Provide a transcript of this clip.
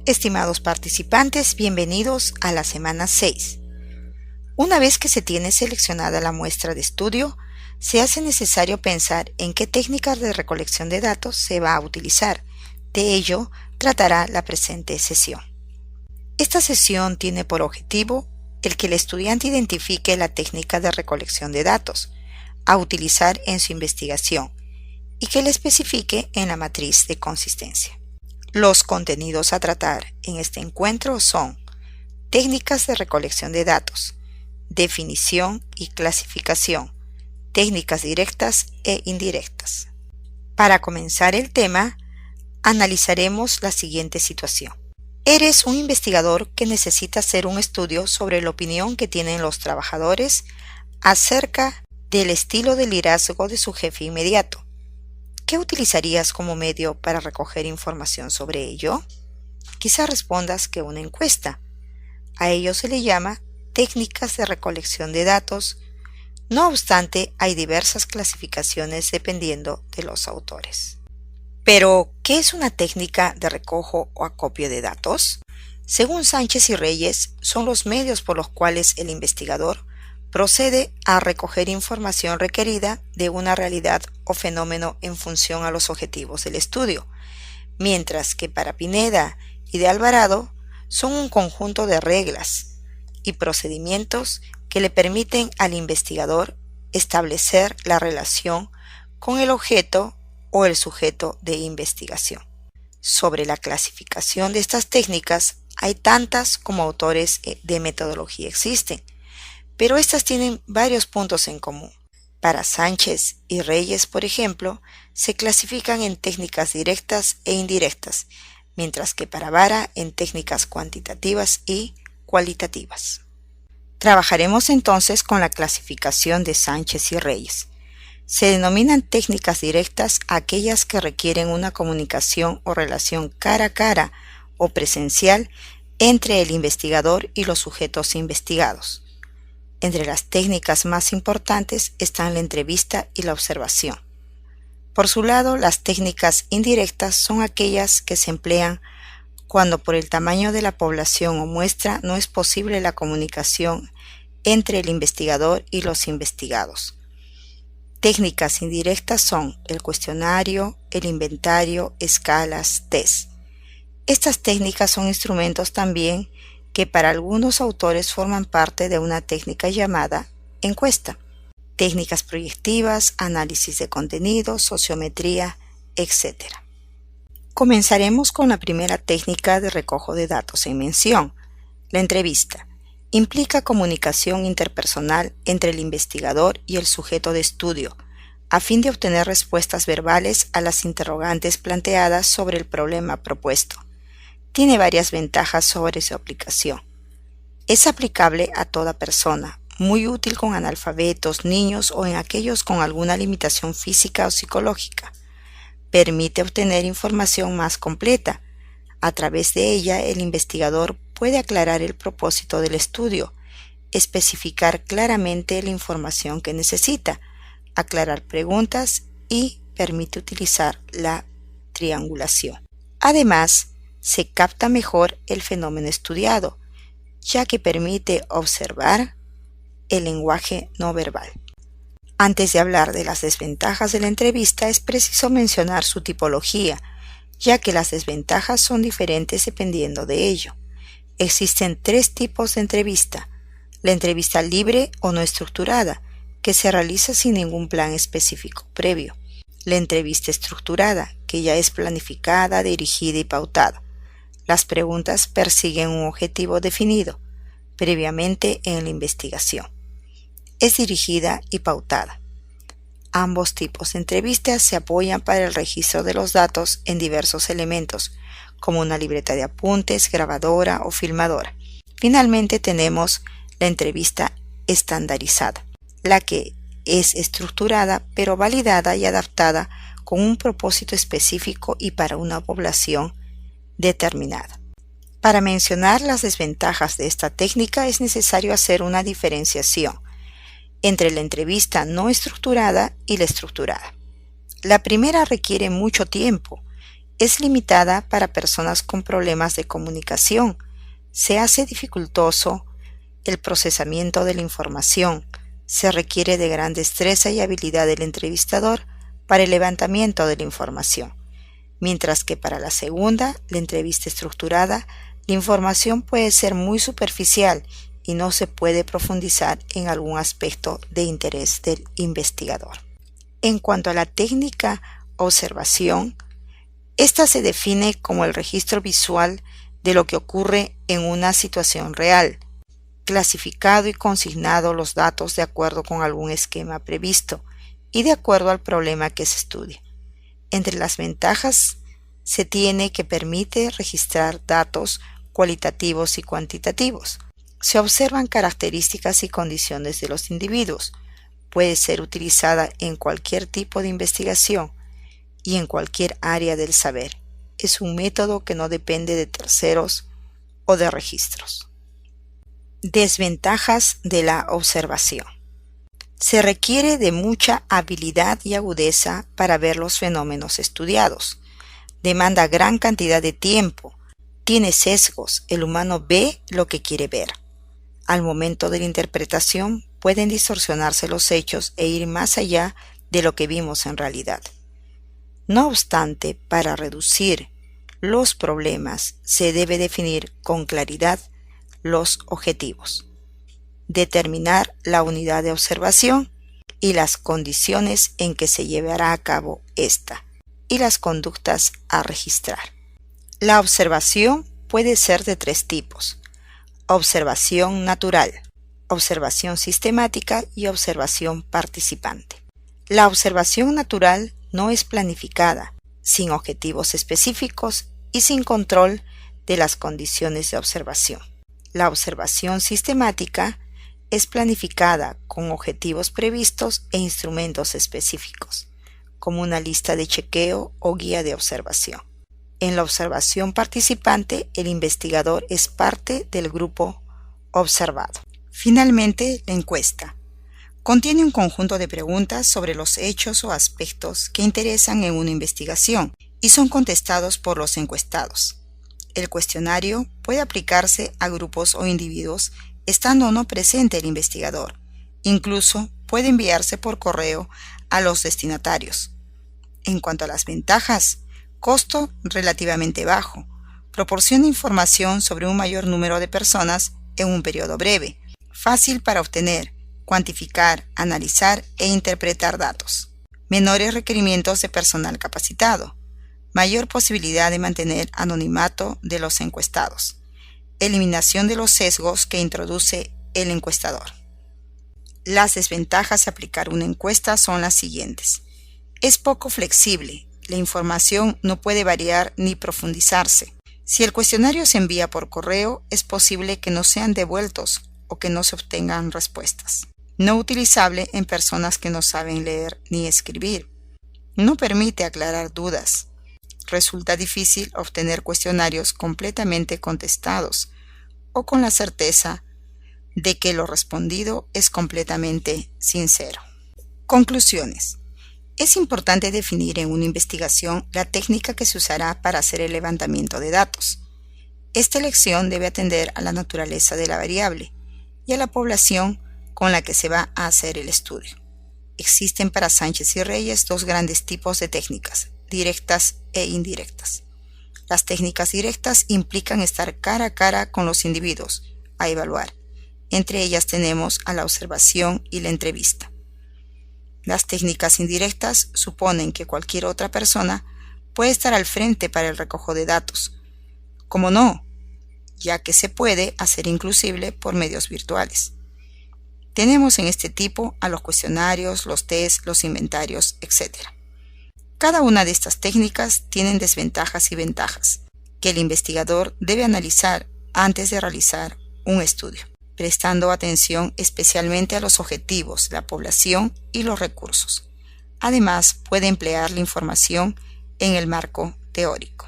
Estimados participantes, bienvenidos a la semana 6. Una vez que se tiene seleccionada la muestra de estudio, se hace necesario pensar en qué técnicas de recolección de datos se va a utilizar. De ello tratará la presente sesión. Esta sesión tiene por objetivo el que el estudiante identifique la técnica de recolección de datos a utilizar en su investigación y que la especifique en la matriz de consistencia. Los contenidos a tratar en este encuentro son técnicas de recolección de datos, definición y clasificación, técnicas directas e indirectas. Para comenzar el tema, analizaremos la siguiente situación. Eres un investigador que necesita hacer un estudio sobre la opinión que tienen los trabajadores acerca del estilo de liderazgo de su jefe inmediato. ¿Qué utilizarías como medio para recoger información sobre ello? Quizá respondas que una encuesta. A ello se le llama técnicas de recolección de datos. No obstante, hay diversas clasificaciones dependiendo de los autores. Pero, ¿qué es una técnica de recojo o acopio de datos? Según Sánchez y Reyes, son los medios por los cuales el investigador procede a recoger información requerida de una realidad o fenómeno en función a los objetivos del estudio, mientras que para Pineda y de Alvarado son un conjunto de reglas y procedimientos que le permiten al investigador establecer la relación con el objeto o el sujeto de investigación. Sobre la clasificación de estas técnicas, hay tantas como autores de metodología existen, pero estas tienen varios puntos en común. Para Sánchez y Reyes, por ejemplo, se clasifican en técnicas directas e indirectas, mientras que para Vara en técnicas cuantitativas y cualitativas. Trabajaremos entonces con la clasificación de Sánchez y Reyes. Se denominan técnicas directas aquellas que requieren una comunicación o relación cara a cara o presencial entre el investigador y los sujetos investigados. Entre las técnicas más importantes están la entrevista y la observación. Por su lado, las técnicas indirectas son aquellas que se emplean cuando por el tamaño de la población o muestra no es posible la comunicación entre el investigador y los investigados. Técnicas indirectas son el cuestionario, el inventario, escalas, test. Estas técnicas son instrumentos también que para algunos autores forman parte de una técnica llamada encuesta. Técnicas proyectivas, análisis de contenido, sociometría, etc. Comenzaremos con la primera técnica de recojo de datos en mención, la entrevista. Implica comunicación interpersonal entre el investigador y el sujeto de estudio, a fin de obtener respuestas verbales a las interrogantes planteadas sobre el problema propuesto. Tiene varias ventajas sobre su aplicación. Es aplicable a toda persona, muy útil con analfabetos, niños o en aquellos con alguna limitación física o psicológica. Permite obtener información más completa. A través de ella, el investigador puede aclarar el propósito del estudio, especificar claramente la información que necesita, aclarar preguntas y permite utilizar la triangulación. Además, se capta mejor el fenómeno estudiado, ya que permite observar el lenguaje no verbal. Antes de hablar de las desventajas de la entrevista, es preciso mencionar su tipología, ya que las desventajas son diferentes dependiendo de ello. Existen 3 tipos de entrevista: la entrevista libre o no estructurada, que se realiza sin ningún plan específico previo; la entrevista estructurada, que ya es planificada, dirigida y pautada. Las preguntas persiguen un objetivo definido previamente en la investigación. Es dirigida y pautada. Ambos tipos de entrevistas se apoyan para el registro de los datos en diversos elementos, como una libreta de apuntes, grabadora o filmadora. Finalmente tenemos la entrevista estandarizada, la que es estructurada pero validada y adaptada con un propósito específico y para una población determinada. Para mencionar las desventajas de esta técnica es necesario hacer una diferenciación entre la entrevista no estructurada y la estructurada. La primera requiere mucho tiempo Es limitada para personas con problemas de comunicación. Se hace dificultoso el procesamiento de la información. Se requiere de gran destreza y habilidad del entrevistador para el levantamiento de la información. Mientras que para la segunda, la entrevista estructurada, la información puede ser muy superficial y no se puede profundizar en algún aspecto de interés del investigador. En cuanto a la técnica observación, esta se define como el registro visual de lo que ocurre en una situación real, clasificado y consignado los datos de acuerdo con algún esquema previsto y de acuerdo al problema que se estudia. Entre las ventajas se tiene que permite registrar datos cualitativos y cuantitativos. Se observan características y condiciones de los individuos. Puede ser utilizada en cualquier tipo de investigación y en cualquier área del saber. Es un método que no depende de terceros o de registros. Desventajas de la observación. Se requiere de mucha habilidad y agudeza para ver los fenómenos estudiados. Demanda gran cantidad de tiempo. Tiene sesgos. El humano ve lo que quiere ver. Al momento de la interpretación pueden distorsionarse los hechos e ir más allá de lo que vimos en realidad. No obstante, para reducir los problemas se debe definir con claridad los objetivos, determinar la unidad de observación y las condiciones en que se llevará a cabo esta, y las conductas a registrar. La observación puede ser de tres tipos: observación natural, observación sistemática y observación participante. La observación natural no es planificada, sin objetivos específicos y sin control de las condiciones de observación. La observación sistemática es planificada con objetivos previstos e instrumentos específicos, como una lista de chequeo o guía de observación. En la observación participante, el investigador es parte del grupo observado. Finalmente, la encuesta contiene un conjunto de preguntas sobre los hechos o aspectos que interesan en una investigación y son contestados por los encuestados. El cuestionario puede aplicarse a grupos o individuos estando o no presente el investigador. Incluso puede enviarse por correo a los destinatarios. En cuanto a las ventajas, costo relativamente bajo, proporciona información sobre un mayor número de personas en un periodo breve, fácil para obtener, cuantificar, analizar e interpretar datos, menores requerimientos de personal capacitado, mayor posibilidad de mantener anonimato de los encuestados, eliminación de los sesgos que introduce el encuestador. Las desventajas de aplicar una encuesta son las siguientes. Es poco flexible, la información no puede variar ni profundizarse. Si el cuestionario se envía por correo, es posible que no sean devueltos o que no se obtengan respuestas. No utilizable en personas que no saben leer ni escribir. No permite aclarar dudas. Resulta difícil obtener cuestionarios completamente contestados o con la certeza de que lo respondido es completamente sincero. Conclusiones. Es importante definir en una investigación la técnica que se usará para hacer el levantamiento de datos. Esta elección debe atender a la naturaleza de la variable y a la población con la que se va a hacer el estudio. Existen para Sánchez y Reyes dos grandes tipos de técnicas, directas e indirectas. Las técnicas directas implican estar cara a cara con los individuos a evaluar. Entre ellas tenemos a la observación y la entrevista. Las técnicas indirectas suponen que cualquier otra persona puede estar al frente para el recojo de datos. ¿Cómo no? Ya que se puede hacer inclusive por medios virtuales. Tenemos en este tipo a los cuestionarios, los test, los inventarios, etc. Cada una de estas técnicas tienen desventajas y ventajas que el investigador debe analizar antes de realizar un estudio, prestando atención especialmente a los objetivos, la población y los recursos. Además, puede emplear la información en el marco teórico.